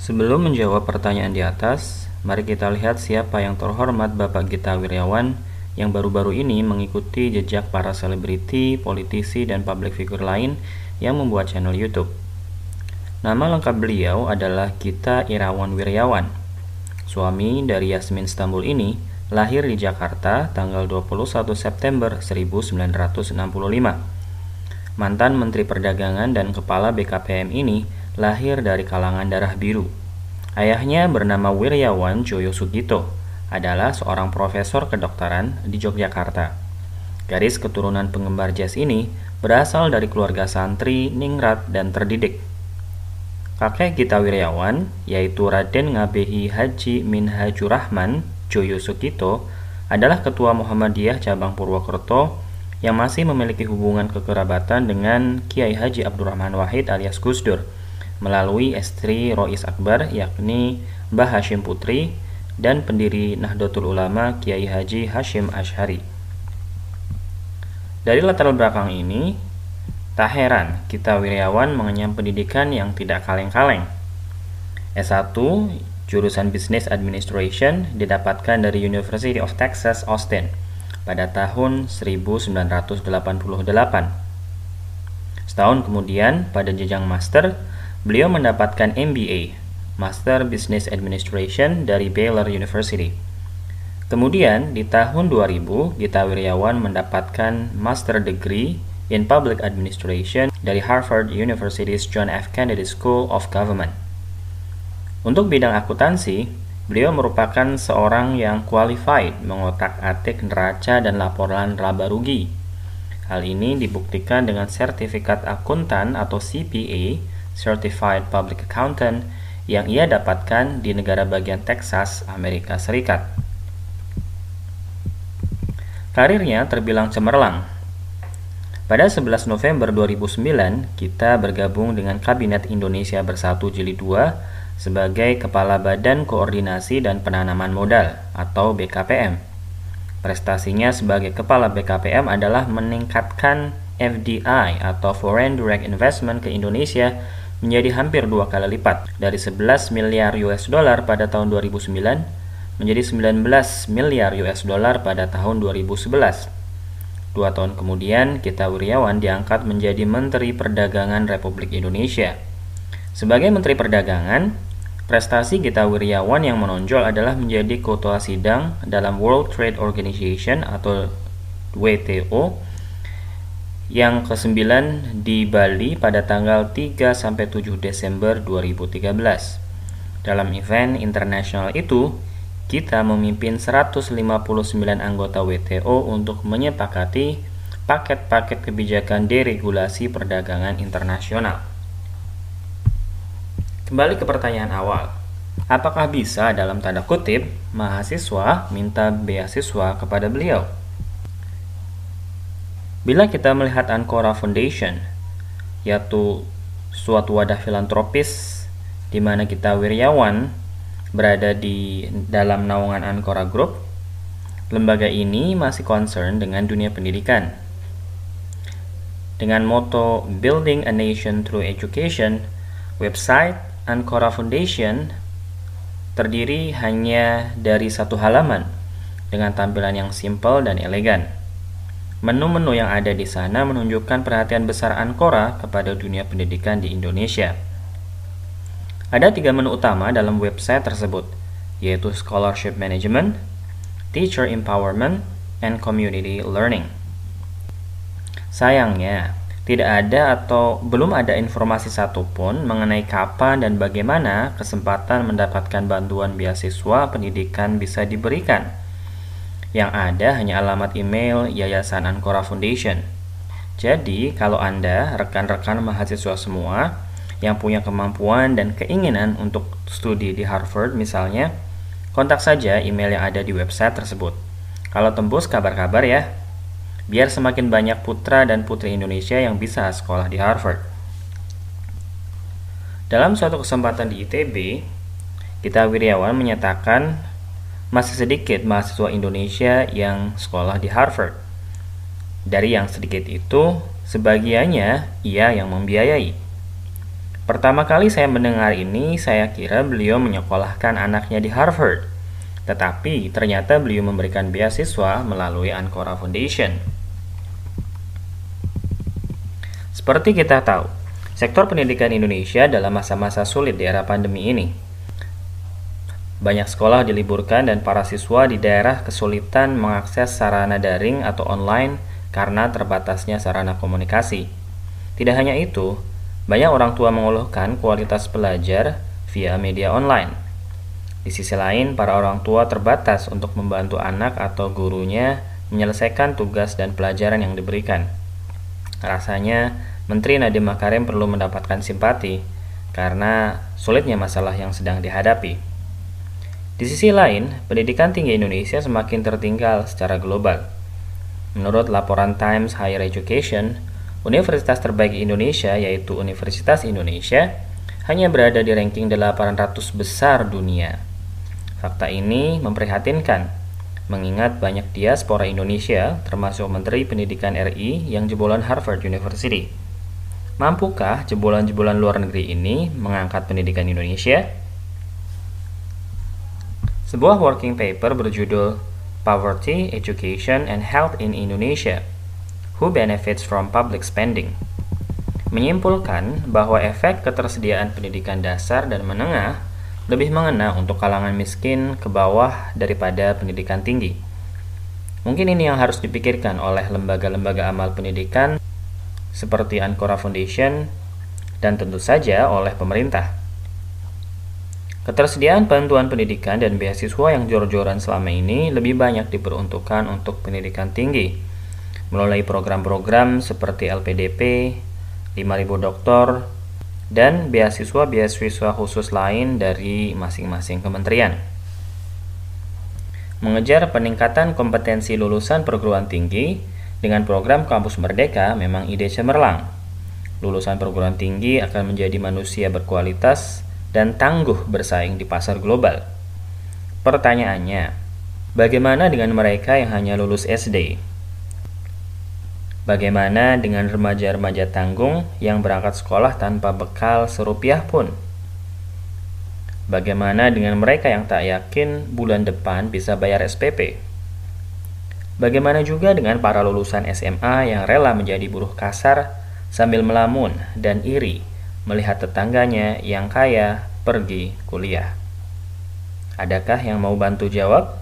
Sebelum menjawab pertanyaan di atas, mari kita lihat siapa yang terhormat Bapak Gita Wirjawan yang baru-baru ini mengikuti jejak para selebriti, politisi, dan public figure lain yang membuat channel YouTube. Nama lengkap beliau adalah Gita Irawan Wirjawan. Suami dari Yasmin Stambul ini lahir di Jakarta tanggal 21 September 1965. Mantan Menteri Perdagangan dan Kepala BKPM ini lahir dari kalangan darah biru. Ayahnya bernama Wirjawan Joyo Sugito, adalah seorang profesor kedokteran di Yogyakarta. Garis keturunan penggemar jazz ini berasal dari keluarga santri, ningrat, dan terdidik. Kakek Gita Wirjawan, yaitu Raden Ngabehi Haji Minhajur Rahman Joyo Sugito, adalah ketua Muhammadiyah cabang Purwokerto yang masih memiliki hubungan kekerabatan dengan Kiai Haji Abdurrahman Wahid alias Gus Dur melalui istri Rois Akbar yakni Mbah Hashim Putri dan pendiri Nahdlatul Ulama Kiai Haji Hashim Asy'ari. Dari latar belakang ini, tak heran Gita Wirjawan mengenyam pendidikan yang tidak kaleng-kaleng. S1 jurusan Business Administration didapatkan dari University of Texas Austin pada tahun 1988. Setahun kemudian, pada jenjang master, beliau mendapatkan MBA, Master Business Administration dari Baylor University. Kemudian, di tahun 2000, Gita Wirjawan mendapatkan Master Degree in Public Administration dari Harvard University's John F. Kennedy School of Government. Untuk bidang akuntansi, beliau merupakan seorang yang qualified mengotak-atik neraca dan laporan laba rugi. Hal ini dibuktikan dengan sertifikat akuntan atau CPA, Certified Public Accountant, yang ia dapatkan di negara bagian Texas, Amerika Serikat. Karirnya terbilang cemerlang. Pada 11 November 2009, Gita bergabung dengan Kabinet Indonesia Bersatu Jilid 2 sebagai Kepala Badan Koordinasi dan Penanaman Modal atau BKPM. Prestasinya sebagai Kepala BKPM adalah meningkatkan FDI atau Foreign Direct Investment ke Indonesia menjadi hampir 2 kali lipat, dari 11 miliar US dollar pada tahun 2009 menjadi 19 miliar US dollar pada tahun 2011. 2 tahun kemudian, Gita Wirjawan diangkat menjadi Menteri Perdagangan Republik Indonesia. Sebagai Menteri Perdagangan, prestasi Gita Wirjawan yang menonjol adalah menjadi ketua sidang dalam World Trade Organization atau WTO yang ke-9 di Bali pada tanggal 3-7 Desember 2013. Dalam event internasional itu, Gita memimpin 159 anggota WTO untuk menyepakati paket-paket kebijakan deregulasi perdagangan internasional. Kembali ke pertanyaan awal. Apakah bisa dalam tanda kutip mahasiswa minta beasiswa kepada beliau? Bila kita melihat Ancora Foundation, yaitu suatu wadah filantropis di mana Gita Wirjawan berada di dalam naungan Ancora Group, lembaga ini masih concern dengan dunia pendidikan. Dengan moto Building a Nation Through Education, website Ancora Foundation terdiri hanya dari 1 halaman dengan tampilan yang simpel dan elegan. Menu-menu yang ada di sana menunjukkan perhatian besar Ancora kepada dunia pendidikan di Indonesia. Ada 3 menu utama dalam website tersebut, yaitu Scholarship Management, Teacher Empowerment, and Community Learning. Sayangnya, tidak ada atau belum ada informasi satupun mengenai kapan dan bagaimana kesempatan mendapatkan bantuan beasiswa pendidikan bisa diberikan. Yang ada hanya alamat email Yayasan Ancora Foundation. Jadi, kalau Anda, rekan-rekan mahasiswa semua, yang punya kemampuan dan keinginan untuk studi di Harvard misalnya, kontak saja email yang ada di website tersebut. Kalau tembus, kabar-kabar ya. Biar semakin banyak putra dan putri Indonesia yang bisa sekolah di Harvard. Dalam suatu kesempatan di ITB, Gita Wirjawan menyatakan masih sedikit mahasiswa Indonesia yang sekolah di Harvard. Dari yang sedikit itu, sebagiannya ia yang membiayai. Pertama kali saya mendengar ini, saya kira beliau menyekolahkan anaknya di Harvard. Tetapi ternyata beliau memberikan beasiswa melalui Ancora Foundation. Seperti kita tahu, sektor pendidikan Indonesia dalam masa-masa sulit di era pandemi ini. Banyak sekolah diliburkan dan para siswa di daerah kesulitan mengakses sarana daring atau online karena terbatasnya sarana komunikasi. Tidak hanya itu, banyak orang tua mengeluhkan kualitas belajar via media online. Di sisi lain, para orang tua terbatas untuk membantu anak atau gurunya menyelesaikan tugas dan pelajaran yang diberikan. Rasanya, Menteri Nadiem Makarim perlu mendapatkan simpati karena sulitnya masalah yang sedang dihadapi. Di sisi lain, pendidikan tinggi Indonesia semakin tertinggal secara global. Menurut laporan Times Higher Education, universitas terbaik Indonesia yaitu Universitas Indonesia hanya berada di ranking 800 besar dunia. Fakta ini memprihatinkan, mengingat banyak diaspora Indonesia, termasuk Menteri Pendidikan RI yang jebolan Harvard University. Mampukah jebolan-jebolan luar negeri ini mengangkat pendidikan Indonesia? Sebuah working paper berjudul Poverty, Education, and Health in Indonesia, Who Benefits from Public Spending, menyimpulkan bahwa efek ketersediaan pendidikan dasar dan menengah lebih mengena untuk kalangan miskin ke bawah daripada pendidikan tinggi. Mungkin ini yang harus dipikirkan oleh lembaga-lembaga amal pendidikan seperti Ancora Foundation dan tentu saja oleh pemerintah. Ketersediaan bantuan pendidikan dan beasiswa yang jor-joran selama ini lebih banyak diperuntukkan untuk pendidikan tinggi, melalui program-program seperti LPDP, 5.000 doktor, dan beasiswa-beasiswa khusus lain dari masing-masing kementerian. Mengejar peningkatan kompetensi lulusan perguruan tinggi dengan program Kampus Merdeka memang ide cemerlang. Lulusan perguruan tinggi akan menjadi manusia berkualitas dan tangguh bersaing di pasar global. Pertanyaannya, bagaimana dengan mereka yang hanya lulus SD? Bagaimana dengan remaja-remaja tanggung yang berangkat sekolah tanpa bekal serupiah pun? Bagaimana dengan mereka yang tak yakin bulan depan bisa bayar SPP? Bagaimana juga dengan para lulusan SMA yang rela menjadi buruh kasar sambil melamun dan iri melihat tetangganya yang kaya pergi kuliah? Adakah yang mau bantu jawab?